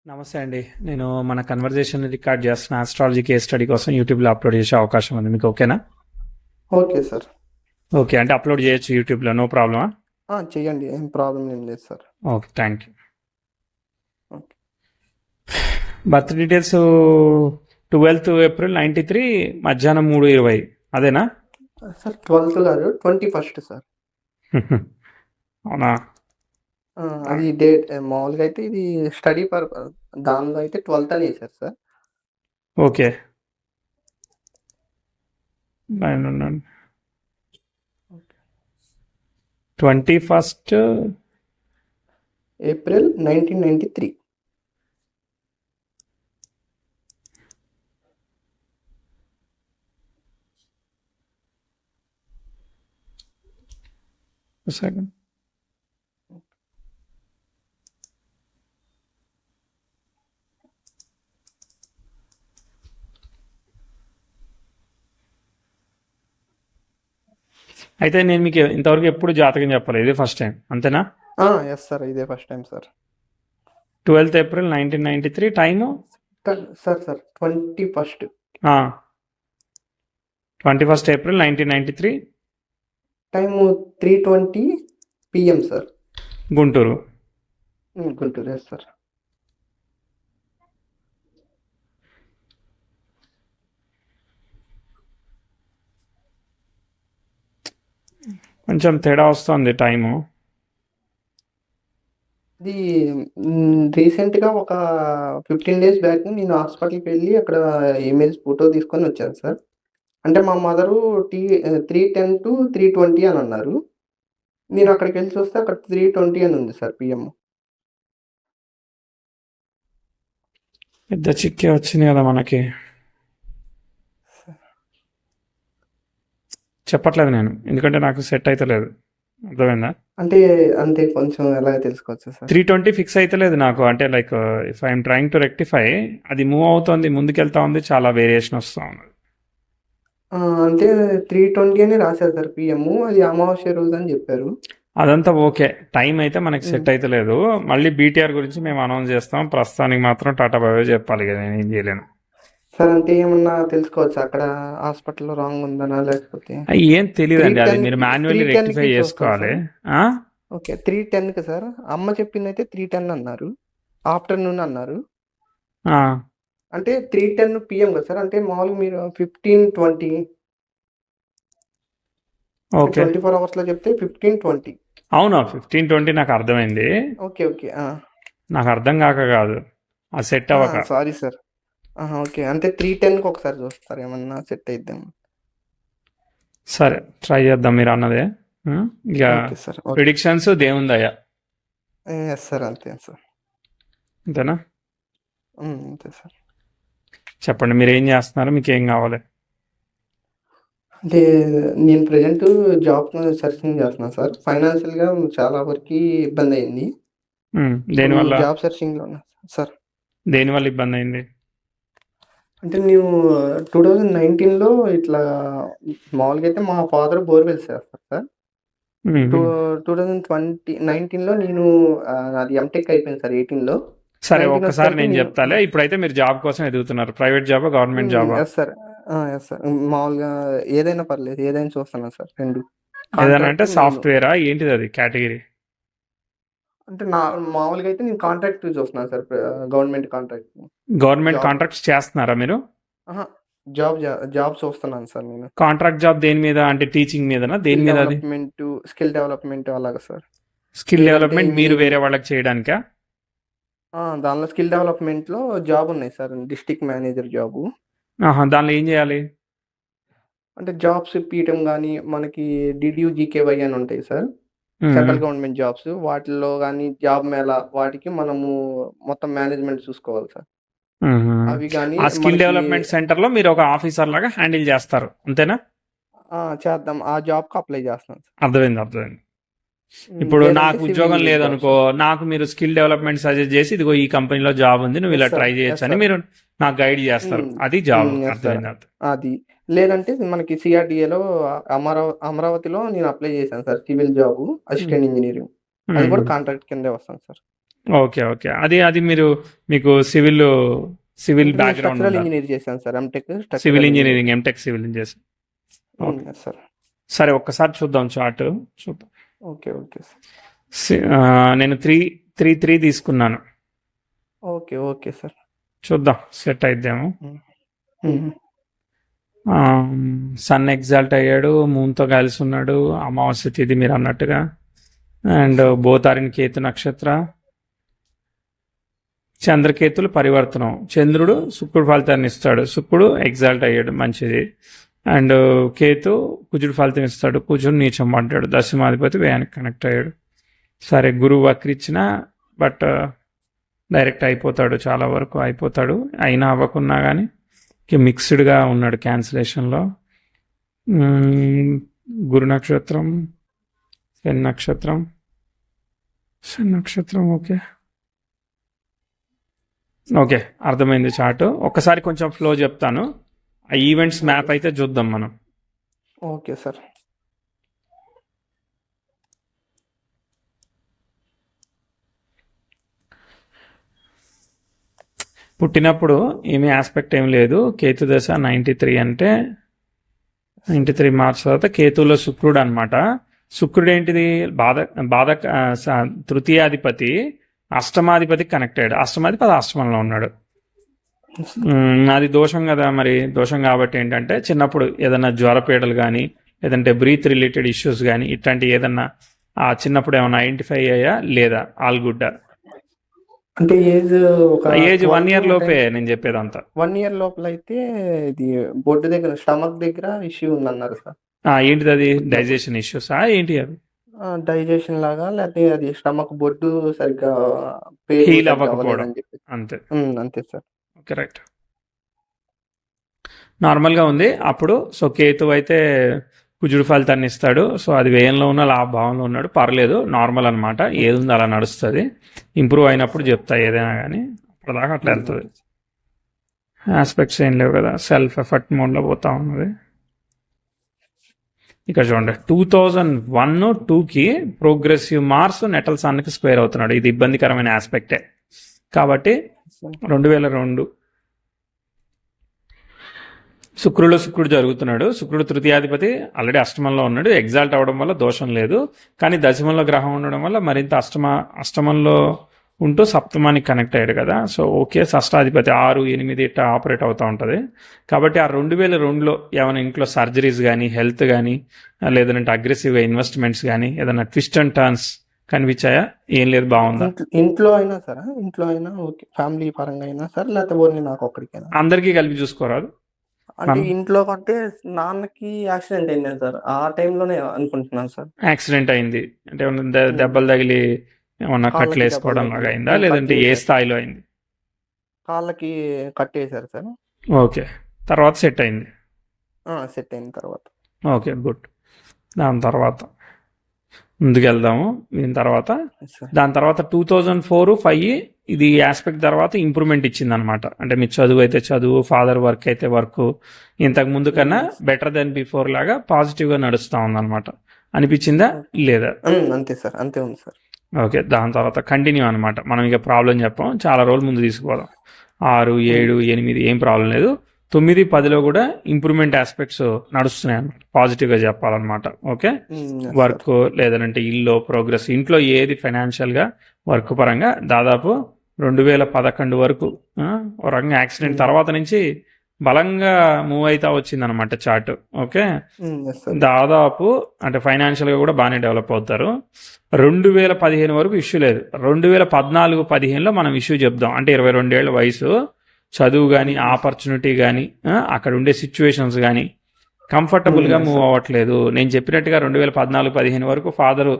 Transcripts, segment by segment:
నమస్తే అండి. నేను మన కన్వర్జేషన్ రికార్డ్ చేస్తున్న ఆస్ట్రాలజీ కేస్ స్టడీ కోసం యూట్యూబ్లో అప్లోడ్ చేసే అవకాశం ఉంది. మీకు ఓకేనా? Okay sir. ఓకే అంటే అప్లోడ్ చేయొచ్చు యూట్యూబ్లో, నో ప్రాబ్లమా? చెయ్యండి, ఏం ప్రాబ్లం ఏం లేదు sir. Okay, thank you. Okay birth details 12 April 93 మధ్యాహ్నం 3:20 అదేనా? సార్ 12th కాదు, 21st సార్. అవునా? అది డేట్ మామూలుగా అయితే ఇది స్టడీ పర్పస్, దానిలో అయితే 12th అని వేశారు సార్. ఓకే, లైన్ ఉండండి. 21st April 1993. సెకండ్. అయితే నేను మీకు ఇంతవరకు ఎప్పుడు జాతకం చెప్పాలి, ఇది ఫస్ట్ టైం అంతేనా? ఎస్ సార్, ఇదే first time sir. 12 April 1993 time sir 21st. 21st April 1993 time 3:20 PM sir. Guntur. Guntur, yes sir. కొంచెం తేడా వస్తుంది టైము. ఇది రీసెంట్గా ఒక 15 days బ్యాక్ నేను హాస్పిటల్కి వెళ్ళి అక్కడ ఇమేజ్ ఫోటో తీసుకొని వచ్చాను సార్. అంటే మా మదరు 3:10 to 3:20 అని అన్నారు. నేను అక్కడికి వెళ్ళి చూస్తే అక్కడ 3:20 అని ఉంది సార్ PM. పెద్ద చిక్కే వచ్చింది కదా మనకి. చెప్పట్లేదు నేను, ఎందుకంటే నాకు సెట్ అయితే లేదు. అర్థమైందా? అంటే కొంచెం ఎలాగ తెలుసుకోవచ్చు సార్? 320 ఫిక్స్ అయితే లేదు నాకు. అంటే like if I'm trying to rectify, అది మూవ్ అవుతుంది, ముందుకెళ్తా ఉంది, చాలా వేరియేషన్ వస్తూ ఉంది. అంటే 3:20 అని రాశారు సార్ PM. అది అమావాస్య రోజు అని చెప్పారు. అదంతా ఓకే, టైం అయితే మనకి సెట్ అయితే లేదు. మళ్ళీ BTR గురించి మేము అనౌన్స్ చేస్తాం. ప్రస్తుతానికి మాత్రం టాటా బాయ్ చెప్పాలి కదా, నేను ఏం చేయలేను సార్. అంటే ఏమన్నా తెలుసుకోవచ్చు అక్కడ హాస్పిటల్లో రాంగ్ ఉందనా లేకపోతే? ఏం తెలియదండి, అది మీరు మాన్యువల్లీ రెక్టిఫై చేసుకోవాలి. ఓకే, 3:10కి సార్. అమ్మ చెప్పింది అయితే 3:10 అన్నారు, ఆఫ్టర్నూన్ అన్నారు. అంటే 3:10 PM కదా సార్. అంటే మామూలుగా మీరు 15:20 ఓకే 24 hours లో చెప్తే 15:20. అవునా? 15:20 నాకు అర్థమైంది. Okay okay. నాకు అర్థం కాక కాదు, ఆ సెట్ అవ్వక. Sorry sir. ఓకే, అంటే 3:10కి ఒకసారి చూస్తారు, ఏమన్నా సెట్ అయిద్దాం. సరే, ట్రై చేద్దాం మీరు అన్నదే. ఇక సార్ ప్రిడిక్షన్స్ దేవుందయ్యా. ఎస్ సార్, అంతే సార్. అంతేనా? అంతే సార్. చెప్పండి, మీరు ఏం చేస్తున్నారు, మీకు ఏం కావాలి? అంటే నేను ప్రజెంట్ జాబ్ సర్చింగ్ చేస్తున్నాను సార్. ఫైనాన్షియల్గా చాలా వరకు ఇబ్బంది అయింది. దేనివల్ల? జాబ్ సర్చింగ్లో ఉన్నా సార్. దేనివల్ల ఇబ్బంది అయింది? అంటే నేను 2019లో ఇట్లా మామూలుగా అయితే మా ఫాదర్ బోర్వెల్ చేస్తారు సార్. 2019లో నేను అది ఎంటెక్ అయిపోయింది సార్ 18లో. సరే, ఒక్కసారి నేను చెప్తాలే. ఇప్పుడైతే మీరు జాబ్ కోసం ఎదుగుతున్నారు, ప్రైవేట్ జాబా గవర్నమెంట్ జాబా? Yes sir. మామూలుగా ఏదైనా పర్లేదు, ఏదైనా చూస్తున్నాను సార్. 2 ఏదైనా అంటే సాఫ్ట్వేరా ఏంటిది, అది కేటగిరీ? అంటే మామూలుగా అయితే నేను కాంట్రాక్ట్ చూస్తున్నాను sir, government contract. Government contracts చేస్తున్నారా మీరు? జాబ్ చూస్తున్నాను సార్ నేను. కాంట్రాక్ట్ జాబ్ దేని మీద? అంటే టీచింగ్ మీదనా, దేని మీద? అది స్కిల్ డెవలప్మెంట్ అలాగా సార్. స్కిల్ డెవలప్మెంట్ మీరు వేరే వాళ్ళకి చేయడానికా? దానిలో స్కిల్ డెవలప్మెంట్లో జాబ్ ఉన్నాయి సార్, డిస్ట్రిక్ట్ మేనేజర్ జాబు. దానిలో ఏం చేయాలి? అంటే జాబ్స్ ఇప్పించడం కానీ, మనకి DDU-GKY అని ఉంటాయి సార్, సెంట్రల్ గవర్నమెంట్ జాబ్స్. వాటిల్లో కానీ జాబ్ మేళా వాటికి మనము మొత్తం మేనేజ్మెంట్ చూసుకోవాలి సార్. అవి కానీ ఆ స్కిల్ డెవలప్మెంట్ సెంటర్ లో మీరు ఒక ఆఫీసర్ లాగా హ్యాండిల్ చేస్తారు, అంతేనా? చేద్దాం, ఆ జాబ్కి అప్లై చేస్తున్నాను సార్. అర్థమైంది. ఇప్పుడు నాకు ఉద్యోగం లేదనుకో, నాకు మీరు స్కిల్ డెవలప్మెంట్ సజెస్ట్ చేసి, ఇదిగో ఈ కంపెనీలో జాబ్ ఉంది, నువ్వు ఇలా ట్రై చేయొచ్చు అని మీరు నాకు గైడ్ చేస్తారు, అది జాబ్. అది లేదంటే మనకి CRDAలో అమరావతిలో నేను అప్లై చేశాను sir, civil job assistant engineering. అది కూడా కాంట్రాక్ట్ కిందే వస్తాను సార్. ఓకే. ఓకే. అది మీకు సివిల్ బ్యాక్‌గ్రౌండ్ స్ట్రక్చరల్ ఉండాలి. ఇంజనీర్ చేశాను sir. M Tech civil structural engineer. Engineering, M Tech civil engineering. Okay. Yes sir. సరే ఒక్కసారి చూద్దాం చార్ట్. చూద్దాం. ఓకే. Okay sir. నేను 3 తీసుకున్నాను. ఓకే. Okay sir. చూద్దాం సెట్ అయిద్దేమో. హ్మ్. సన్ ఎగ్జాల్ట్ అయ్యాడు, మూన్తో కలిసి ఉన్నాడు, అమావాస్య తిథి మీరు అన్నట్టుగా. అండ్ బోతారిని కేతు నక్షత్ర, చంద్రకేతులు పరివర్తనం, చంద్రుడు శుక్రుడు ఫలితాన్ని ఇస్తాడు, శుక్రుడు ఎగ్జాల్ట్ అయ్యాడు మంచిది. అండ్ కేతు కుజుడు ఫలితం ఇస్తాడు, కుజుడు నీచం పడ్డాడు, దశమాధిపతి వ్యయానికి కనెక్ట్ అయ్యాడు. సరే గురువు వక్రిచ్చిన బట్ డైరెక్ట్ అయిపోతాడు, చాలా వరకు అయిపోతాడు. అయినా అవ్వకున్నా కానీ మిక్స్డ్గా ఉన్నాడు క్యాన్సిలేషన్లో. గురు నక్షత్రం, శని నక్షత్రం, ఓకే ఓకే అర్థమైంది చార్ట్. ఒక్కసారి కొంచెం ఫ్లో చెప్తాను, ఆ ఈవెంట్స్ మ్యాప్ అయితే చూద్దాం మనం. Okay sir. పుట్టినప్పుడు ఏమీ ఆస్పెక్ట్ ఏం లేదు, కేతు దశ 93 అంటే 93 మార్చ్ తర్వాత కేతువులో శుక్రుడు అనమాట. శుక్రుడు ఏంటిది, బాధ తృతీయాధిపతి అష్టమాధిపతి కనెక్ట్ అయ్యాడు, అష్టమాధిపతి అష్టమంలో ఉన్నాడు. అది దోషం కదా, మరి దోషం కాబట్టి ఏంటంటే చిన్నప్పుడు ఏదైనా జ్వరపీడలు కానీ లేదంటే బ్రీత్ రిలేటెడ్ ఇష్యూస్ కానీ ఇట్లాంటి ఏదన్నా చిన్నప్పుడు ఏమైనా ఐడెంటిఫై అయ్యా లేదా, ఆల్ గుడ్. అంటే ఏజ్ 1 year లోపే నేను చెప్పేదంతా. 1 year లోపల అయితే ఇది బొడ్డు దగ్గర స్టమక్ దగ్గర ఇష్యూ ఉందన్నారు సార్. ఏంటిది అది, డైజెషన్ ఇష్యూస్ ఏంటి అవి? డైజెషన్ లాగా, లేకపోతే అది స్టమక్ బొడ్డు సరిగ్గా హీల్ అవ్వకపోవడం అంతే. అంతే సార్. ఓకే రైట్, నార్మల్గా ఉంది అప్పుడు. సో కేతు అయితే కుజుడు ఫలితాన్ని ఇస్తాడు, సో అది వ్యయంలో ఉన్న లాభభావంలో ఉన్నాడు, పర్లేదు నార్మల్ అనమాట, ఏది ఉంది అలా నడుస్తుంది. ఇంప్రూవ్ అయినప్పుడు చెప్తా ఏదైనా కానీ, అప్పటిదాకా అట్లా వెళ్తుంది. ఆస్పెక్ట్స్ ఏం లేవు కదా, సెల్ఫ్ ఎఫర్ట్ మోడ్లో పోతా ఉన్నది. ఇక్కడ చూడండి 2001-2కి ప్రోగ్రెసివ్ మార్స్ నెటల్ సన్కి స్క్వేర్ అవుతున్నాడు, ఇది ఇబ్బందికరమైన ఆస్పెక్టే. కాబట్టి 2002 శుక్రుడు జరుగుతున్నాడు. శుక్రుడు తృతీయాధిపతి ఆల్రెడీ అష్టమంలో ఉన్నాడు, ఎగ్జాల్ట్ అవ్వడం వల్ల దోషం లేదు. కానీ దశమంలో గ్రహం ఉండడం వల్ల మరింత అష్టమంలో ఉంటూ సప్తమానికి కనెక్ట్ అయ్యాడు కదా. సో ఓకే, షష్టాధిపతి 6, 8 ఇట్లా ఆపరేట్ అవుతూ ఉంటుంది. కాబట్టి ఆ 2002లో ఏమైనా ఇంట్లో సర్జరీస్ కానీ, హెల్త్ కానీ, లేదంటే అగ్రెసివ్గా ఇన్వెస్ట్మెంట్స్ కానీ, ఏదైనా ట్విస్ట్ అండ్ టర్న్స్ కనిపించాయా? ఏం లేదు, బాగుందా? ఇంట్లో అయినా సార్, ఇంట్లో అయినా ఓకే, ఫ్యామిలీ పరంగా అయినా సార్, లేకపోతే ఓన్లీ నాకు ఒక్కడికైనా? అందరికీ కలిపి చూసుకోరాదు. అంటే ఇంట్లో కంటే నాన్నకి యాక్సిడెంట్ అయింది సార్, ఆ టైంలోనే అనుకుంటున్నాను సార్. యాక్సిడెంట్ అయింది అంటే దెబ్బలు తగిలి ఏమన్నా కట్లు వేసుకోవడం లాగా అయిందా, లేదంటే ఏ స్థాయిలో అయింది? కాళ్ళకి కట్టేశారు సార్. ఓకే, తర్వాత సెట్ అయింది. సెట్ అయిన తర్వాత ఓకే గుడ్. దాని తర్వాత ముందుకెళ్దాము. దాని తర్వాత 2004-5 ఇది ఆస్పెక్ట్ తర్వాత ఇంప్రూవ్మెంట్ ఇచ్చింది అనమాట. అంటే మీ చదువు అయితే చదువు, ఫాదర్ వర్క్ అయితే వర్క్, ఇంతకు ముందు కన్నా బెటర్ దెన్ బిఫోర్ లాగా పాజిటివ్గా నడుస్తూ ఉందన్నమాట. అనిపించిందా లేదా? అంతే సార్, అంతే ఉంది సార్. ఓకే, దాని తర్వాత కంటిన్యూ అనమాట. మనం ఇక ప్రాబ్లం చెప్పాం, చాలా రోజులు ముందు తీసుకుపోదాం. 6, 7, 8 ఏం ప్రాబ్లం లేదు. 9, 10లో కూడా ఇంప్రూవ్మెంట్ ఆస్పెక్ట్స్ నడుస్తున్నాయి అన్నమాట, పాజిటివ్గా చెప్పాలన్నమాట. ఓకే, వర్క్ లేదంటే ఇల్లు ప్రోగ్రెస్, ఇంట్లో ఏది ఫైనాన్షియల్గా వర్క్ పరంగా దాదాపు 2011 వరకు ఒక రకంగా యాక్సిడెంట్ తర్వాత నుంచి బలంగా మూవ్ అవుతా వచ్చిందనమాట చార్ట్. ఓకే, దాదాపు అంటే ఫైనాన్షియల్గా కూడా బాగానే డెవలప్ అవుతారు. 2015 వరకు ఇష్యూ లేదు. 2014-15లో మనం ఇష్యూ చెప్దాం. అంటే 22 ఏళ్ల వయసు, చదువు కానీ, ఆపర్చునిటీ కానీ, అక్కడ ఉండే సిచ్యువేషన్స్ కానీ కంఫర్టబుల్గా మూవ్ అవ్వట్లేదు. నేను చెప్పినట్టుగా 2014-15 వరకు ఫాదరు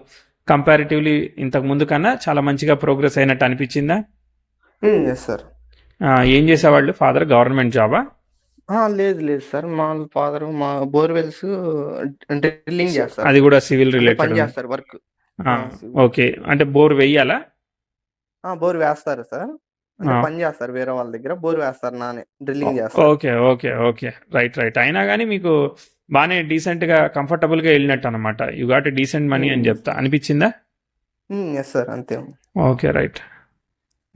కంపారిటివ్లీ ఇంతకు ముందు కన్నా చాలా మంచిగా ప్రోగ్రెస్ అయినట్టు అనిపించిందా? సార్. ఏం చేసేవాళ్ళు ఫాదర్? గవర్నమెంట్ జాబా? లేదు లేదు సార్, మా ఫాదర్ మా బోర్వెల్స్ డ్రిల్లింగ్ చేస్తారు. అది కూడా సివిల్ రిలేటెడ్ చేస్తారు వర్క్. ఓకే, అంటే బోర్ వెయ్యాలా? బోర్ వేస్తారు సార్, పని చేస్తారు వేరే వాళ్ళ దగ్గర, బోర్ వేస్తారు, నానే డ్రిల్లింగ్ చేస్తారు. Okay okay okay right. అయినా కానీ మీకు బాగానే డీసెంట్గా కంఫర్టబుల్గా వెళ్ళినట్టు అనమాట. యు గాట్ డీసెంట్ మనీ అని చెప్తా అనిపించిందా? ఎస్ సార్, అంతే. Okay right.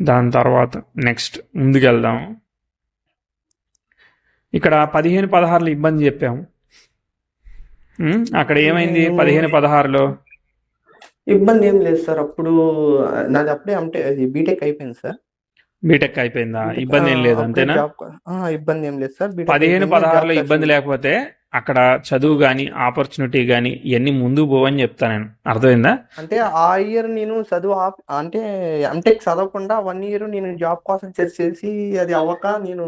దాని తర్వాత నెక్స్ట్ ముందుకెళ్దాం. ఇక్కడ 15-16 ఇబ్బంది చెప్పాము. అక్కడ ఏమైంది 15-16లో? ఇబ్బంది ఏం లేదు సార్. అప్పుడు నాది అప్పుడే అది బీటెక్ అయిపోయింది సార్. బీటెక్ అయిపోయిందా? బీటెక్ ఇబ్బంది ఏం లేదు అప్పుడే అంతేనా? జాబ్ ఇబ్బంది ఏం లేదు సార్. బీటెక్ 15-16లో ఇబ్బంది లేకపోతే అక్కడ చదువు కానీ ఆపర్చునిటీ కానీ ఇవన్నీ ముందుకు పోవని చెప్తా నేను. అర్థమైందా? అంటే ఆ ఇయర్ నేను చదువు అంటే ఎంటెక్ చదవకుండా 1 ఇయర్ నేను జాబ్ కోసం సెర్చ్ చేసి అది అవ్వక నేను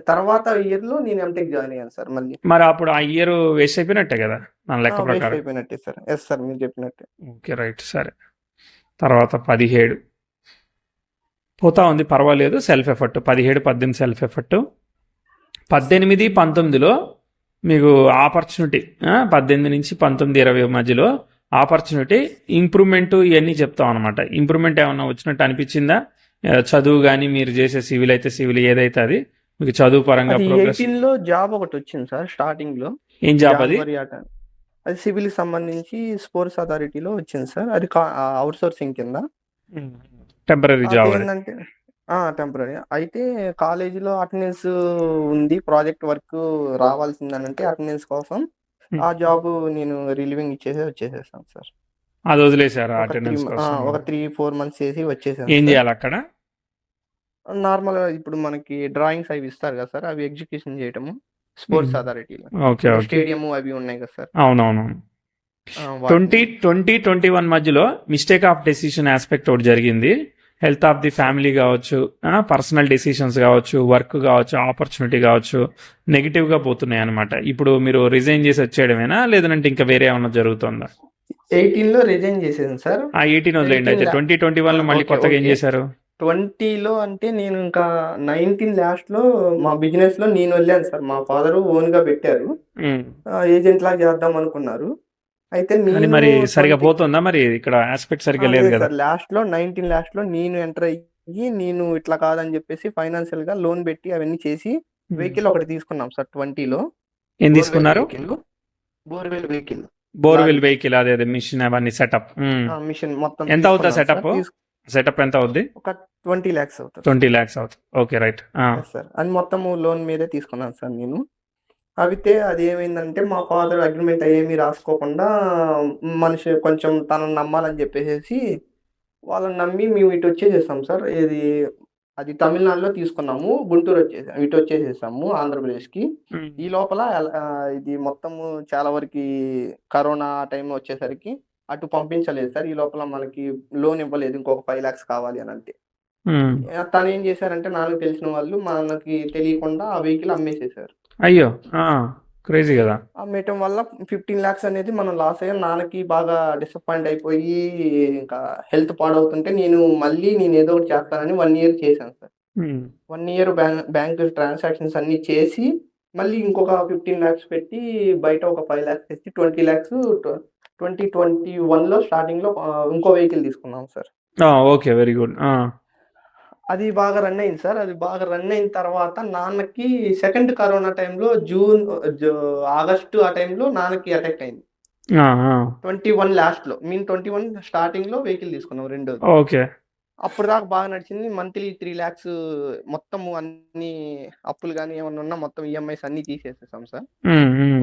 తర్వాత ఇయర్ లో నేను ఎంటెక్ జాయిన్ అయ్యాను సార్. మళ్ళీ మరి అప్పుడు ఆ ఇయర్ వేస్ట్ అయిపోయినట్టే కదా నా లెక్క వేస్ట్ ప్రకారం. అయిపోయినట్టే సార్. ఎస్ సార్, మీరు చెప్పినట్టే. ఓకే రైట్, సరే. తర్వాత 17 పోతా ఉంది, పర్వాలేదు. Self effort 17-18 self effort. 18-19లో మీకు ఆపర్చునిటీ 18-19-20 మధ్యలో ఆపర్చునిటీ ఇంప్రూవ్మెంట్ ఇవన్నీ చెప్తాం అనమాట. ఇంప్రూవ్మెంట్ ఏమన్నా వచ్చినట్టు అనిపించిందా? చదువు కానీ మీరు చేసే సివిల్ అయితే సివిల్ ఏదైతే అది మీకు చదువు పరంగా ప్రోగ్రెస్. 18 లో జాబ్ ఒకటి వచ్చింది సార్ స్టార్టింగ్ లో. ఏం జాబ్ అది? అది సివిల్ కి సంబంధించి స్పోర్ట్స్ అథారిటీలో వచ్చింది సార్. అది అవుట్ సోర్సింగ్ కింద టెంపరీ జాబ్. ఏంటంటే టెంపరీ అయితే కాలేజీలో అటెండెన్స్ ఉంది, ప్రాజెక్ట్ వర్క్ రావాల్సిందని అంటే అటెండెన్స్ కోసం ఆ జాబ్ నేను రిలీవింగ్ వచ్చేసేసాను సార్. అది వదిలేశారు అటెండెన్స్ కోసం? ఒక 3-4 months చేసి వచ్చేసాను. ఏం చేయాలి అక్కడ? నార్మల్ ఇప్పుడు మనకి డ్రాయింగ్స్ అవి ఇస్తారు కదా సార్, అవి ఎగ్జిక్యూషన్ చేయటము స్పోర్ట్స్ అథారిటీలో. స్టేడియం అవి ఉన్నాయి కదా సార్. అవునవును. 2020-21 మధ్యలో మిస్టేక్ ఆఫ్ డెసిషన్ ఆస్పెక్ట్ ఒకటి జరిగింది. హెల్త్ ఆఫ్ ది ఫ్యామిలీ కావచ్చు, పర్సనల్ డెసిషన్స్ కావచ్చు, వర్క్ కావచ్చు, ఆపర్చునిటీ కావచ్చు, నెగిటివ్గా పోతున్నాయి అనమాట. ఇప్పుడు మీరు రిజైన్ చేసి వచ్చేయడమేనా, లేదంటే ఇంకా వేరే ఏమన్నా జరుగుతుందా? 18లో రిజైన్ చేసేది సార్. 18 వదిలేండి. అయితే 2021లో మళ్ళీ కొత్తగా ఏం చేశారు? 20లో అంటే నేను ఇంకా 19 లాస్ట్ లో మా బిజినెస్ లో నేను వెళ్ళాను సార్. మా ఫాదర్ ఓన్ గా పెట్టారు, ఏజెంట్ లాగా చేద్దాం అనుకున్నారు. అయితే మరి సరిగా పోతుందా? మరి ఇక్కడ ఆస్పెక్ట్ సరిగా లేదు కదా. లాస్ట్ లో 19 లాస్ట్ లో నేను ఎంటర్ అయ్యి నేను ఇట్లా కాదని చెప్పేసి ఫైనాన్షియల్ గా లోన్ పెట్టి అవన్నీ చేసి వెహికల్ ఒకటి తీసుకున్నాం సార్. 20లో ఏం తీసుకున్నారు? Borewell vehicle. అదే మిషన్ అవన్నీ సెటప్. మిషన్ మొత్తం ఎంత అవుతుంది సెటప్? సెటప్ ఎంత అవుద్ది? ఒక 20 lakhs అవుతుంది. 20 lakhs అవుతుంది. Okay right sir. అది మొత్తం లోన్ మీదే తీసుకున్నాను సార్ నేను. అయితే అది ఏమైందంటే మా ఫాదర్ అగ్రిమెంట్ ఏమీ రాసుకోకుండా మనిషి కొంచెం తనను నమ్మాలని చెప్పేసి వాళ్ళని నమ్మి మేము ఇటు వచ్చేసేసాం సార్. అది తమిళనాడులో తీసుకున్నాము, గుంటూరు ఇటు వచ్చేసేసాము ఆంధ్రప్రదేశ్కి. ఈ లోపల ఇది మొత్తము చాలా వరకు కరోనా టైం వచ్చేసరికి అటు పంపించలేదు సార్. ఈ లోపల మనకి లోన్ ఇవ్వలేదు, ఇంకొక 5 lakhs కావాలి అని అంటే తను ఏం చేశారంటే నాకు తెలిసిన వాళ్ళు మనకి తెలియకుండా ఆ వెహికల్ అమ్మేసేసారు. అయ్యో, క్రేజీ కదా. అమ్మేయటం వల్ల 15 lakhs అనేది మనం లాస్ అయ్యాం. నాన్నకి బాగా డిసప్పాయింట్ అయిపోయి ఇంకా హెల్త్ పాడవుతుంటే నేను ఏదో ఒకటి చేస్తానని 1 year చేశాను సార్. 1 year బ్యాంక్ ట్రాన్సాక్షన్స్ అన్ని చేసి మళ్ళీ ఇంకొక 15 lakhs పెట్టి బయట ఒక 5 lakhs తెచ్చి 20 lakhs 2021లో స్టార్టింగ్ లో ఇంకో వెహికల్ తీసుకున్నాం సార్. Okay, very good. అది బాగా రన్ అయింది సార్. అది బాగా రన్ అయిన తర్వాత నాన్నకి సెకండ్ కరోనా టైంలో ఆగస్టు ఆ టైంలో నాన్నకి అటాక్ అయింది. 21 లాస్ట్ లో, 21 స్టార్టింగ్ లో వెహికల్ తీసుకున్నాం రెండోది. ఓకే. అప్పుడు దాకా బాగా నడిచింది. మంత్లీ 3 lakhs మొత్తం అన్ని అప్పులు కానీ ఏమన్నా ఉన్నా మొత్తం ఈఎంఐస్ అన్ని తీసేసేసాం సార్.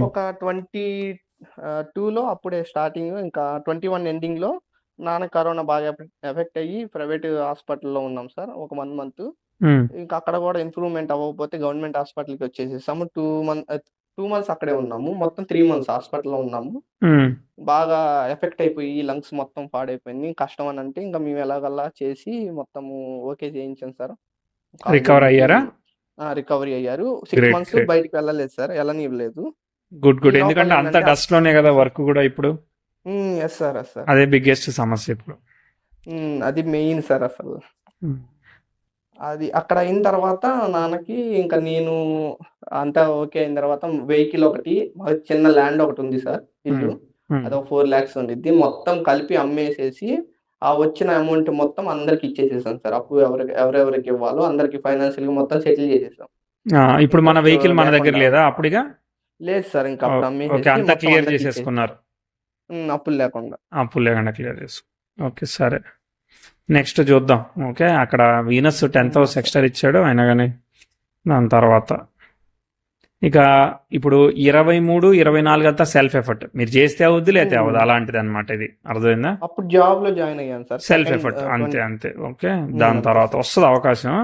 ఒక 22లో అప్పుడే స్టార్టింగ్, ఇంకా 21 ఎండింగ్ లో నాన్న కరోనా బాగా ఎఫెక్ట్ అయ్యి ప్రైవేట్ హాస్పిటల్లో ఉన్నాం సార్ ఒక 1 month. ఇంకా అక్కడ కూడా ఇంప్రూవ్మెంట్ అవ్వకపోతే గవర్నమెంట్ హాస్పిటల్కి వచ్చేసేసాము. 2 months అక్కడే ఉన్నాము. మొత్తం 3 months హాస్పిటల్లో ఉన్నాము. బాగా ఎఫెక్ట్ అయిపోయి లంగ్స్ మొత్తం పాడైపోయింది. కష్టం అని అంటే ఇంకా మేము ఎలాగల్లా చేసి మొత్తము ఓకే చేయించాం సార్. రికవర్ అయ్యారా? రికవరీ అయ్యారు. 6 months బయటికి వెళ్ళలేదు సార్, వెళ్ళనివ్వలేదు. గుడ్. ఎందుకంటే అంత డస్ట్ లోనే కదా వర్క్ కూడా ఇప్పుడు. Yes sir. అదే బిగ్గెస్ట్ సమస్య ఇప్పుడు. అది మెయిన్ సార్ అసలు. అది అక్కడ అయిన తర్వాత నాన్నకి ఇంకా నేను అంతా ఓకే అయిన తర్వాత వెహికల్ ఒకటి, చిన్న ల్యాండ్ ఒకటి ఉంది సార్, ఇల్లు. అదొక 4 lakhs ఉండిద్ది. మొత్తం కలిపి అమ్మేసేసి ఆ వచ్చిన అమౌంట్ మొత్తం అందరికి ఇచ్చేసేసాం సార్. అప్పు ఎవరెవరికి ఇవ్వాలో అందరికి ఫైనాన్షియల్ గా మొత్తం సెటిల్ చేసేసాం. ఇప్పుడు మన వెహికల్ మన దగ్గర లేదా? అప్పుడుగా లేదు సార్. ఇంకా అప్పుడు అమ్మేసి అంతా క్లియర్ చేసేసుకున్నారు. అప్పులు లేకుండా క్లియర్ చేసుకో. ఓకే సరే. నెక్స్ట్ చూద్దాం. ఓకే, అక్కడ వీనస్ 10th హౌస్ ఎక్స్ట్రా ఇచ్చాడు అయినా కానీ దాని తర్వాత ఇక ఇప్పుడు 23, 24 అంతా సెల్ఫ్ ఎఫర్ట్. మీరు చేస్తే అవుద్ది లేతే అవ్వదు, అలాంటిది అనమాట. ఇది అర్థమైందా? అప్పుడు జాబ్ లో జాయిన్ అయ్యాను సార్. సెల్ఫ్ ఎఫర్ట్ అంతే అంతే. ఓకే, దాని తర్వాత వస్తుంది అవకాశం.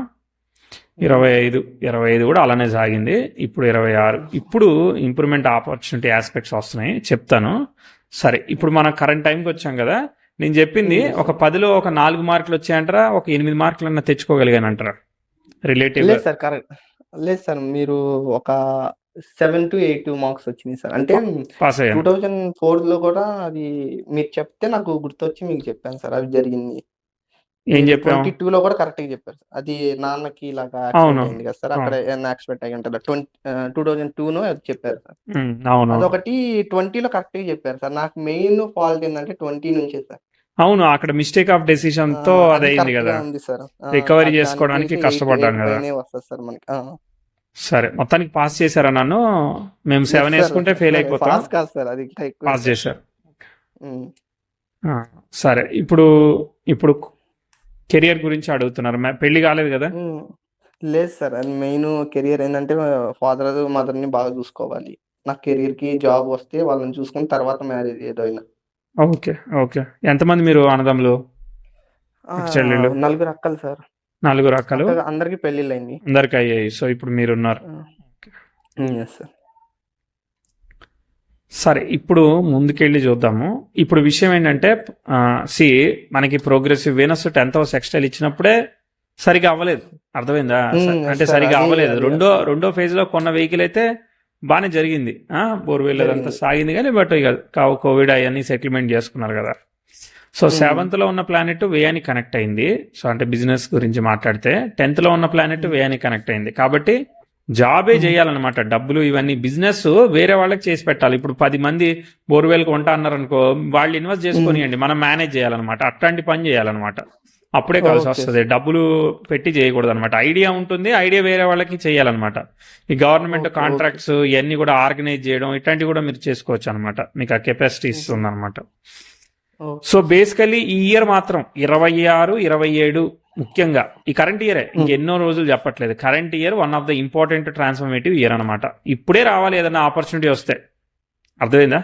25 కూడా అలానే సాగింది. ఇప్పుడు 26. ఇప్పుడు ఇంప్రూవ్మెంట్ ఆపర్చునిటీ ఆస్పెక్ట్స్ వస్తున్నాయి, చెప్తాను. సరే, ఇప్పుడు మనం కరెంట్ టైంకి వచ్చాం కదా. నేను చెప్పింది ఒక 10లో ఒక 4 మార్కులు వచ్చాయంటారా, ఒక 8 మార్కులన్నా తెచ్చుకోగలిగానంటారా రిలేటివ్? లేదు సార్, కరెక్ట్ లేదు సార్. మీరు ఒక 7 to 8 మార్క్స్ వచ్చినాయి సార్. అంటే పాస్ అయ్యాను. 2004 లో కూడా అది మీరు చెప్తే నాకు గుర్తొచ్చి మీకు చెప్పాను సార్. అవి జరిగింది. ఏం చెప్పాము? 22 లో కూడా కరెక్ట్ గా చెప్పారు సార్. అది నాన్నకి ఇలాగా అవును. యాక్సిడెంట్ అయింది కదా సార్. అవును. అక్కడ ఏమైనా యాక్సిడెంట్ అయ్యి ఉంటారు. 2002 నో అది చెప్పారు సార్. అవును అదొకటి 20 లో కరెక్ట్ గా చెప్పారు సార్. నాకు మెయిన్ ఫాల్ట్ ఏంటంటే 20 నుంచే సార్. అవును, అక్కడ మిస్టేక్ ఆఫ్ డెసిషన్ తో అది అదైంది కరెక్ట్ కదా. గా ఉంది సార్. రికవరీ దానికి చేసుకోవడానికి చేసి కష్టపడ్డాం 8 కదా. పైనే వస్తుంది సార్ మనకి. సరే, మొత్తానికి పాస్ చేశారా నన్ను? మేము 7 వేసుకుంటే ఫెయిల్ అయిపోతాం. పాస్ కాదు సార్, అది ఇంకా ఎక్కువ పాస్ చేశారు. ఉమ్. ఆ, సరే, ఇప్పుడు కెరియర్ గురించి అడుగుతున్నారు. పెళ్లి కాలేదు కదా? లేదు సార్, అది మెయిన్ కెరియర్ ఏంటంటే ఫాదర్ మదర్ ని బాగా చూసుకోవాలి. నాకు కెరియర్ కి జాబ్ వస్తే వాళ్ళని చూసుకుని తర్వాత మ్యారేజ్ ఏదైనా. Okay okay. ఎంతమంది మీరు అన్నదమ్ములు, చెల్లెళ్ళు? 4 అక్కలు సార్. 4 అక్కలు. అందరికి పెళ్లిళ్ళు అయింది. అందరికి అయ్యాయి. సో ఇప్పుడు మీరున్నారు. సార్. సరే, ఇప్పుడు ముందుకెళ్ళి చూద్దాము. ఇప్పుడు విషయం ఏంటంటే మనకి ప్రోగ్రెసివ్ వీనస్ 10th హౌస్ ఎక్స్టైల్ ఇచ్చినప్పుడే సరిగా అవ్వలేదు. అర్థమైందా? అంటే సరిగా అవ్వలేదు. రెండో ఫేజ్ లో కొన్న వెహికల్ అయితే బాగానే జరిగింది. బోర్వెల్ అదంతా సాగింది కానీ, బట్ ఇక కోవిడ్ అవన్నీ సెటిల్మెంట్ చేసుకున్నారు కదా. సో 7th లో ఉన్న ప్లానెట్ వ్యయానికి కనెక్ట్ అయింది. సో అంటే బిజినెస్ గురించి మాట్లాడితే 10th లో ఉన్న ప్లానెట్ వ్యయానికి కనెక్ట్ అయింది. కాబట్టి జాబే చేయాలన్నమాట. డబ్బులు ఇవన్నీ బిజినెస్ వేరే వాళ్ళకి చేసి పెట్టాలి. ఇప్పుడు 10 మంది బోర్వెల్కి కొంటా అన్నారు అనుకో, వాళ్ళు ఇన్వెస్ట్ చేసుకొనియండి, మనం మేనేజ్ చేయాలన్నమాట. అట్లాంటి పని చేయాలన్నమాట. అప్పుడే కలిసి వస్తుంది. డబ్బులు పెట్టి చేయకూడదు అనమాట. ఐడియా ఉంటుంది, ఐడియా వేరే వాళ్ళకి చేయాలన్నమాట. ఈ గవర్నమెంట్ కాంట్రాక్ట్స్ ఇవన్నీ కూడా ఆర్గనైజ్ చేయడం ఇట్లాంటివి కూడా మీరు చేసుకోవచ్చు అనమాట. మీకు ఆ కెపాసిటీ ఇస్తుంది అనమాట. సో బేసికలీ ఈ ఇయర్ మాత్రం 26, 27 ముఖ్యంగా ఈ కరెంట్ ఇయరే, ఇంకెన్నో రోజులు చెప్పట్లేదు. Current year one of the important transformative year అనమాట. ఇప్పుడే రావాలి ఏదైనా ఆపర్చునిటీ వస్తే. అర్థమైందా?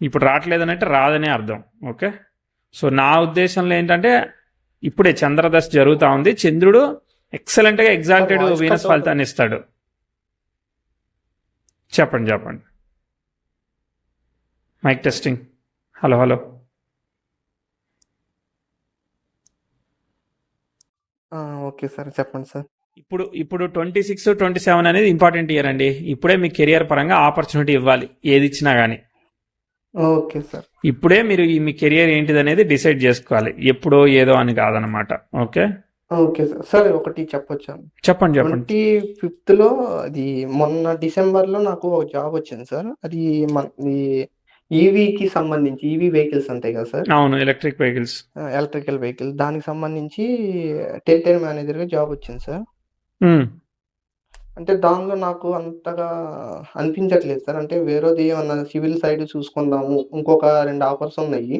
ఇప్పుడు రావట్లేదనంటే రాదనే అర్థం. ఓకే, సో నా ఉద్దేశంలో ఏంటంటే ఇప్పుడే చంద్రదశ జరుగుతూ ఉంది. చంద్రుడు ఎక్సలెంట్ గా ఎగ్జాల్టెడ్ వీనస్ ఫలితాన్ని ఇస్తాడు. చెప్పండి. Mike testing. Hello. Okay sir, చెప్పండి సార్. ఇప్పుడు 26, 27 అనేది ఇంపార్టెంట్ ఇయర్ అండి. ఇప్పుడే మీ కెరియర్ పరంగా ఆపర్చునిటీ ఇవ్వాలి, ఏది ఇచ్చినా గానీ. Okay sir. ఇప్పుడే మీరు మీ కెరియర్ ఏంటిది అనేది డిసైడ్ చేసుకోవాలి, ఎప్పుడో ఏదో అని కాదనమాట. Okay sir. సార్ ఒకటి చెప్పొచ్చాను. చెప్పండి. 25th లో అది మొన్న డిసెంబర్ లో నాకు ఒక జాబ్ వచ్చింది సార్. అది ఈవీకి సంబంధించి, ఈవీ వెహికల్స్ ఉంటాయి కదా సార్. అవును, ఎలక్ట్రికల్ వెహికల్ దానికి సంబంధించి టెరిటరీ మేనేజర్ గా జాబ్ వచ్చింది సార్. అంటే దానిలో నాకు అంతగా అనిపించట్లేదు సార్. అంటే వేరేది ఏమన్నా సివిల్ సైడ్ చూసుకుందాము, ఇంకొక 2 ఆఫర్స్ ఉన్నాయి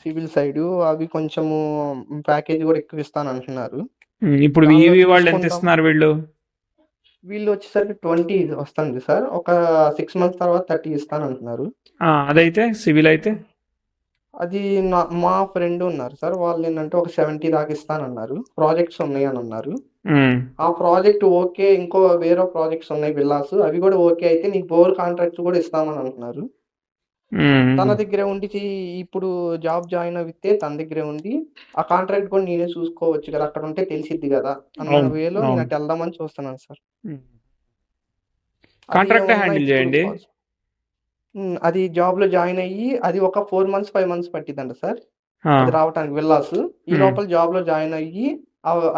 సివిల్ సైడ్. అవి కొంచెము ప్యాకేజ్ కూడా ఎక్కువ ఇస్తాను అంటున్నారు. ఇప్పుడు వాళ్ళు ఎంత ఇస్తున్నారు? వీళ్ళు వచ్చేసరికి 20 వస్తుంది సార్. ఒక 6 months తర్వాత 30 ఇస్తాను అంటున్నారు. అదైతే సివిల్ అయితే అది మా ఫ్రెండ్ ఉన్నారు సార్. వాళ్ళు ఏంటంటే ఒక 70 దాకా ఇస్తానన్నారు. ప్రాజెక్ట్స్ ఉన్నాయి అని అన్నారు. ఆ ప్రాజెక్ట్ ఓకే, ఇంకో వేరే ప్రాజెక్ట్స్ ఉన్నాయి విల్లాస్, అవి కూడా ఓకే అయితే నీకు బోర్ కాంట్రాక్ట్స్ కూడా ఇస్తామని అంటున్నారు. తన దగ్గరే ఉండి ఇప్పుడు జాబ్ జాయిన్ అయితే తన దగ్గరే ఉండి ఆ కాంట్రాక్ట్ కూడా నేనే చూసుకోవచ్చు కదా, అక్కడ ఉంటే తెలిసిద్ది కదా అన్న వేలో నేను అటు వెళ్దామని చూస్తున్నాను సార్. కాంట్రాక్ట్ హ్యాండిల్ చేయండి. అది జాబ్ లో జాయిన్ అయ్యి అది ఒక 4 months 5 months పట్టిద్దంట సార్ అది రావటానికి విల్లాస్. ఈ లోపల జాబ్ లో జాయిన్ అయ్యి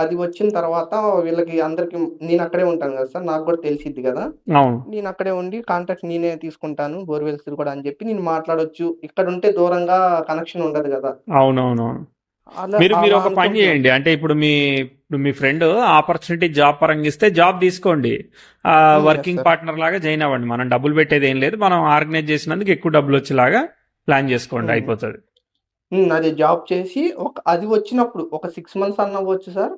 అది వచ్చిన తర్వాత వీళ్ళకి అందరికి నేను అక్కడే ఉంటాను కదా సార్, నాకు కూడా తెలిసిద్ది కదా, నేను అక్కడే ఉండి కాంట్రాక్ట్ నేనే తీసుకుంటాను బోర్వెల్స్ కూడా అని చెప్పి నేను మాట్లాడొచ్చు. ఇక్కడ ఉంటే దూరంగా కనెక్షన్ ఉండదు కదా. అవునవును. మీరు ఒక పని చేయండి. అంటే ఇప్పుడు మీ ఫ్రెండ్ ఆపర్చునిటీ జాబ్ పరంగా ఇస్తే జాబ్ తీసుకోండి, వర్కింగ్ పార్ట్నర్ లాగా జాయిన్ అవ్వండి. మనం డబ్బులు పెట్టేది ఏం లేదు, మనం ఆర్గనైజ్ చేసినందుకు ఎక్కువ డబ్బులు వచ్చేలాగా ప్లాన్ చేసుకోండి, అయిపోతుంది. అది జాబ్ చేసి అది వచ్చినప్పుడు ఒక 6 మంత్స్ అన్న అవ్వచ్చు సార్.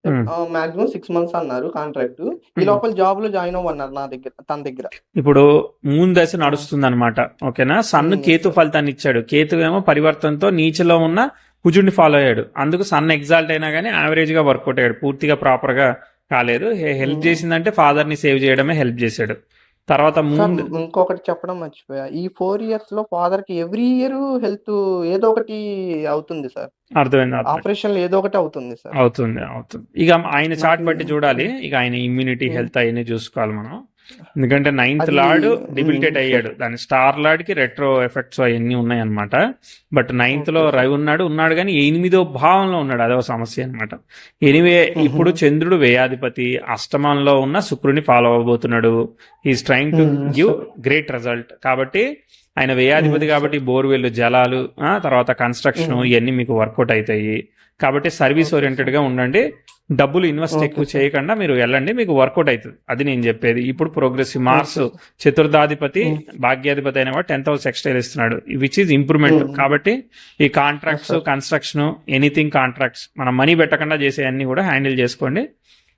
హ్మ్. మాక్సిమం 6 మంత్స్ అన్నారు కాంట్రాక్టు. ఈ హ్మ్. లోపల జాబ్‌లో జాయిన్ అవ్వమన్నారు తన దగ్గర. ఇప్పుడు మూన్ దశ ఆ! నడుస్తుందన్నమాట. ఓకేనా? Sun yes Ketu sir. ఫలితాన్ని ఇచ్చాడు. కేతువేమో పరివర్తనతో నీచలో ఉన్న కుజుడిని ఫాలో అయ్యాడు. అందుకు సన్ ఎగ్జాల్ట్ అయినా గానీ యావరేజ్ గా వర్కౌట్ అయ్యాడు. పూర్తిగా ప్రాపర్ గా కాలేదు. హెల్ప్ హ్మ్. చేసిందంటే ఫాదర్ ని సేవ్ చేయడమే హెల్ప్ చేశాడు. తర్వాత సార్ మూన్ ఇంకొకటి చెప్పడం మర్చిపోయా. ఈ 4 ఇయర్స్‌లో ఫాదర్‌కి ఎవ్రీ ఇయర్ హెల్త్ ఏదో ఒకటి అవుతుంది సార్. అర్థమైంది. ఆపరేషన్‌లు ఏదో ఒకటి అవుతుంది సార్. అవుతుంది. ఇక ఆయన చార్ట్ నాకు బట్టి చూడాలి. ఇక ఆయన ఇమ్యూనిటీ, హ్మ్. హెల్త్ అవన్నీ చూసుకోవాలి మనం. ఎందుకంటే నైన్త్ అది లార్డ్ డిబిలిటేట్ సార్. అయ్యాడు. దాని స్టార్ లార్డ్ కి రెట్రో ఎఫెక్ట్స్ అవన్నీ ఉన్నాయన్నమాట. బట్ నైన్త్ లో ఓకే సార్. రవి ఉన్నాడు కానీ 8వ భావంలో ఉన్నాడు. అదొక సమస్య అనమాట. ఎనివే హుహు. ఇప్పుడు చంద్రుడు వ్యయాధిపతి అష్టమంలో ఉన్న శుక్రుని ఫాలో అవ్వబోతున్నాడు. Is trying to give sir. Great result. కాబట్టి ఆయన వ్యయాధిపతి కాబట్టి సార్. బోర్వెల్ జలాలు తర్వాత కన్స్ట్రక్షన్ ఇవన్నీ మీకు వర్కౌట్ అవుతాయి. కాబట్టి సర్వీస్ ఓకే ఓరియంటెడ్ సార్. గా ఉండండి. డబ్బులు ఇన్వెస్ట్ ఓకే ఎక్కువ సార్. చేయకుండా మీరు వెళ్ళండి, మీకు వర్కౌట్ అవుతుంది. అది నేను చెప్పేది. ఇప్పుడు ప్రోగ్రెసివ్ మార్స్ ఓకే. చతుర్థాధిపతి హ్మ్. భాగ్యాధిపతి అయిన వాడు 10th హౌస్ ఎక్స్టైల్ ఇస్తున్నాడు, విచ్ ఈజ్ ఇంప్రూవ్మెంట్. హ్మ్. కాబట్టి ఈ yes contracts, sir. Construction, anything contracts మనం మనీ పెట్టకుండా చేసే అన్ని కూడా హ్యాండిల్ చేసుకోండి.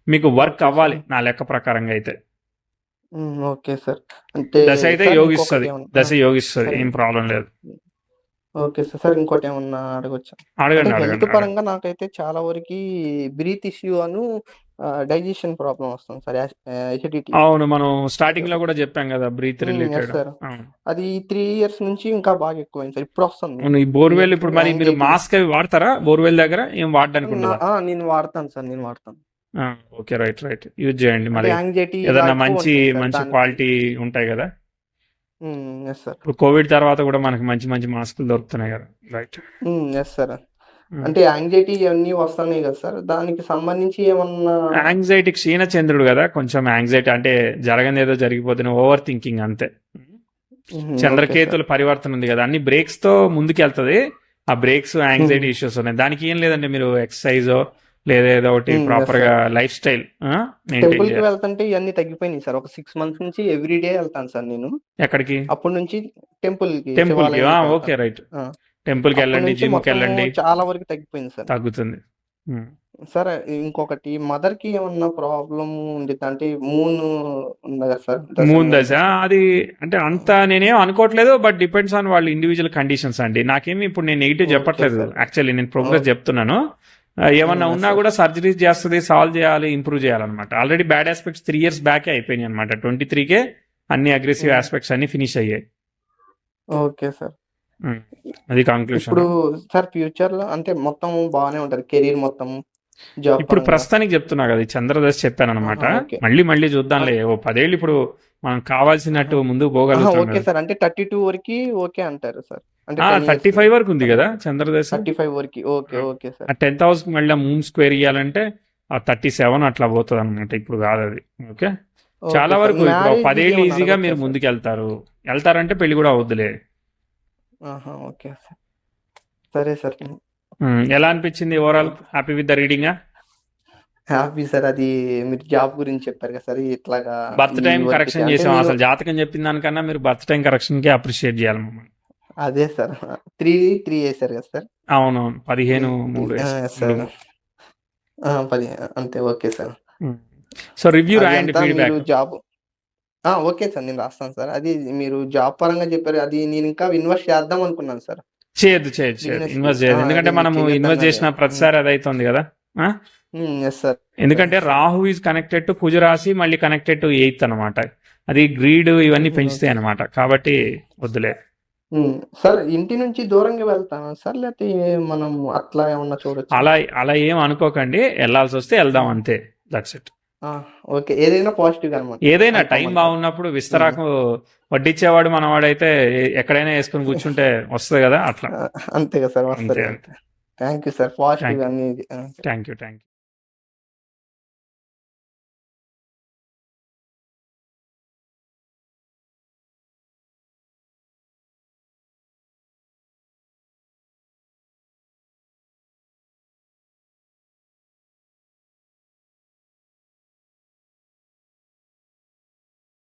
మీకు వర్క్ ఓకే అవ్వాలి సార్. నా లెక్క ప్రకారంగా అయితే. Okay sir. అంటే దశ అయితే సార్ యోగిస్తుంది, ఇంకొకటేమన్నా ఏం సరే. ప్రాబ్లం లేదు. Okay sir. సార్ ఇంకోటేమన్నా అడగొచ్చా? అంటే హెల్త్ అడగండి. పరంగా నాకైతే చాలా వరకి బ్రీత్ ఇష్యూ డైజెషన్ ప్రాబ్లమ్ వస్తుంది సార్. ఎసిడిటీ. అవును, మనం స్టార్టింగ్ లో కూడా చెప్పాం కదా, బ్రీత్ యెస్ రిలేటెడ్. సార్. అది 3 ఇయర్స్ నుంచి ఇంకా బాగా ఎక్కువైంది సార్. ఇప్పుడొస్తుంది. అవును, ఈ 3 బోర్వెల్ ఇయర్స్ ఇప్పుడు మరి మీరు యాంగ్జైటీ. మాస్క్ అవి వాడతారా? బోర్వెల్ దగ్గర ఏం వాడడానికి ఉండదా? నేను వాడతాను సార్. నేను వాడతాను. ఆ, ఓకే, రైట్. యూజ్ చేయండి. అంటే మరి యాంగ్జైటీ ఇలా ఏదన్నా మంచి ఎక్కువుంటుంది సార్ మంచి దానికి. క్వాలిటీ ఉంటాయి కదా. Yes sir. ఇప్పుడు కోవిడ్ తర్వాత కూడా మనకి మంచి మంచి మాస్కులు దొరుకుతున్నాయి కదా. రైట్. Yes sir. అంటే యాంగ్జైటీ ఇయన్నీ వస్తున్నాయి గదా సార్! దానికి సంబంధించి ఏమన్నా యాంగ్జైటీ క్షీణచంద్రుడు కదా, కొంచెం యాంగ్జైటీ అంటే జరగని ఏదో జరిగిపోతున్న ఓవర్ థింకింగ్ అంతే. Okay sir. చంద్రకేతుల పరివర్తన ఉంది కదా, అన్ని బ్రేక్స్ తో ముందుకెళ్తది. ఆ బ్రేక్స్ యాంగ్జైటీ హ్మ్. ఇష్యూస్ ఉన్నాయి. దానికి ఏం లేదండి, మీరు ఎక్సర్సైజ్ లేదా ఏదో ఒకటి యెస్ ప్రాపర్ గా సార్. లైఫ్ స్టైల్ మెయింటైన్ టెంపుల్‌కి చేయాలి. వెళ్తుంటే ఇయన్నీ తగ్గిపోయినాయి సార్. ఒక 6 మంత్స్ నుంచి ఎవ్రీ డే ఎళ్తాను సార్ నేను. ఎక్కడికి? అప్పటి నుంచి టెంపుల్‌కి, టెంపుల్ కి. శివాలయానికి ఓకే, వెళ్తాను. రైట్. ఆ! టెంపుల్ కి అప్పటి వెళ్ళండి, నుంచి జిమ్ కి మొత్తము వెళ్ళండి, చాలా వరకు తగ్గిపోయింది సార్. తగ్గుతుంది. ఉమ్. సార్ ఇంకొకటి మదర్‌కి ఏమన్నా ప్రాబ్లమ్ ఉండిద్దా? అంటే మూన్ ఉంది కదా సార్! మూన్ మూన్ దశ దశ. అది అంటే అంత నేనేం అనుకోవట్లేదు. బట్ డిపెండ్స్ ఆన్ వాళ్ళ ఇండివిజువల్ కండిషన్స్ అండి. నాకేమి ఇప్పుడు నేను నెగిటివ్ ఓకే చెప్పట్లేదు. సార్. యాక్చువల్లీ నేను ప్రోగ్రెస్ చెప్తున్నాను. ఏమన్నా యెస్ ఉన్నా సార్. కూడా సర్జరీస్ చేస్తుంది, సాల్వ్ చేయాలి, ఇంప్రూవ్ చేయాలన్నమాట. ఆల్రెడీ బ్యాడ్ ఆస్పెక్ట్స్ 3 years బ్యాకే అయిపోయినాయి అనమాట. 23కే అన్ని అగ్రెసివ్ హ్మ్. ఆస్పెక్ట్స్ అన్ని ఫినిష్ అయ్యాయి. Okay sir. ఉమ్. అది కంక్లూషన్. ఇప్పుడు సార్ ఫ్యూచర్‌లో అంటే మొత్తం బానే ఉంటది. కెరీర్ మొత్తం జాబ్ ఇప్పుడు పరంగా. ప్రస్తుతానికి చెప్తున్నా కదా, ఈ చంద్రదశ చెప్పానమాట. ఆహా! ఓకే. మళ్ళీ అన్ చూద్దాంలే. ఓ 10 ఏళ్ళు ఇప్పుడు మనం ఆహా! కావాల్సినట్టు ముందుకు ఆహా! పోగలుగుతాం ఓకే కదా. సార్. అంటే 32 వరకి ఓకే అంటారు సార్. అంటే 10 ఇయర్స్ 35 వరకు ఉంది కదా చంద్రదశ. 35 వరకి. ఓకే. ఓకే ఆ సార్. 10th హౌస్ మళ్ళీ మూన్ స్క్వేర్ ఇవ్వాలంటే ఆ 37 అట్లా పోతుంది అనమాట. ఇప్పుడు కాదు అది. ఓకే, ఓకే చాలా సార్. వరకు ఇప్పుడు మ్యారేజ్‌ది 10 ఏళ్ళు ఏమన్నా ఈజీగా అడగొచ్చా మీరు సార్? వెళ్తారంటే పెళ్లి కూడా అవుద్దులే. ఆహా! Okay sir. సరే సార్. ఎలా అనిపించింది overall? Okay. Happy with the రీడింగా? Happy sir. అది మీరు జాబ్ గురించి చెప్పారు కదా సార్! ఇట్లాగా బర్త్ ఈ టైం వర్క్‌కి కరెక్షన్ అంటే చేసాం. నేను అసలు జాతకం చెప్పిన దానికన్నా మీరు బర్త్ టైం కరెక్షన్కే అప్రిషియేట్ చేయాలి మమ్మల్ని. అదే సార్. 3 ఏసారు కదా సార్! అవునవును, 15 3 వేసాం. Yes sir. 10 అంతే. Okay sir. సో రివ్యూ అది రాయండి, అంతా మీరు ఫీడ్బ్యాక్. Okay sir. నేను రాస్తాను సార్. అది మీరు జాబ్ పరంగా చెప్పారు. అది నేనింకా ఇన్వెస్ట్ చేద్దాం అనుకున్నాను సార్. చేయొద్దు. బిజినెస్‌కి. ఇన్వెస్ట్ చేయదు. అదే ఎందుకంటే మీరు మనము ఇన్వెస్ట్ చెయ్యొద్దన్నారు చేసిన కదా! ప్రతిసారి అది అవుతుంది కదా. ఆ? Yes sir. ఎందుకంటే yes sir. Rahu is connected to కుజరాశి, మళ్ళీ కనెక్టెడ్ టు 8th అనమాట. అది గ్రీడ్ ఇవన్నీ పెంచుతాయి ఓకే. అనమాట. కాబట్టి వద్దులే. సార్ ఇంటి నుంచి దూరంగా వెళ్తామా సార్? లేతే మనం అట్లా ఏమన్నా చూడొచ్చా? అలా అలా ఏం అనుకోకండి. వెళ్ళాల్సి వస్తే వెళ్దాం హ్మ్. అంతే. That's it. ఆ! ఓకే. ఏదైనా పాజిటివ్‌గా అనమాట. ఏదైనా టైం అయిపోమంటారు. బాగున్నప్పుడు హ్మ్. విస్తరాకు వడ్డిచ్చేవాడు మనవాడైతే ఎక్కడైనా వేసుకొని కూర్చుంటే వస్తుంది కదా, అట్లా. అంతే కదా సార్. అంతే వస్తది. అంతే. Thank you sir. థ్యాంక్ పాజిటివ్‌గా యూ. అన్నీ థ్యాంక్ యూ.